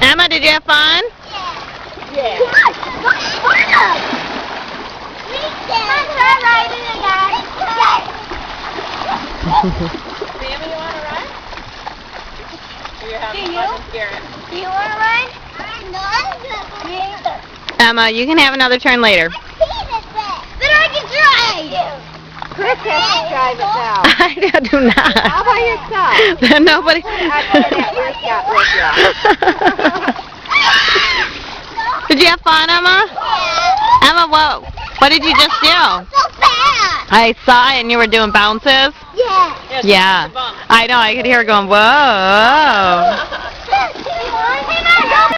Emma, did you have fun? Yeah. Sammy, you want to run? Or you're having fun with Garrett? Do you want to run? No. Emma, you can have another turn later. But I can drive. Chris has to drive it now. I do not. How about yourself? Nobody. Did you have fun, Emma? Yeah. Emma, what did you just do? So fast. I saw it and you were doing bounces? Yeah. Yeah. I know, I could hear her going, whoa.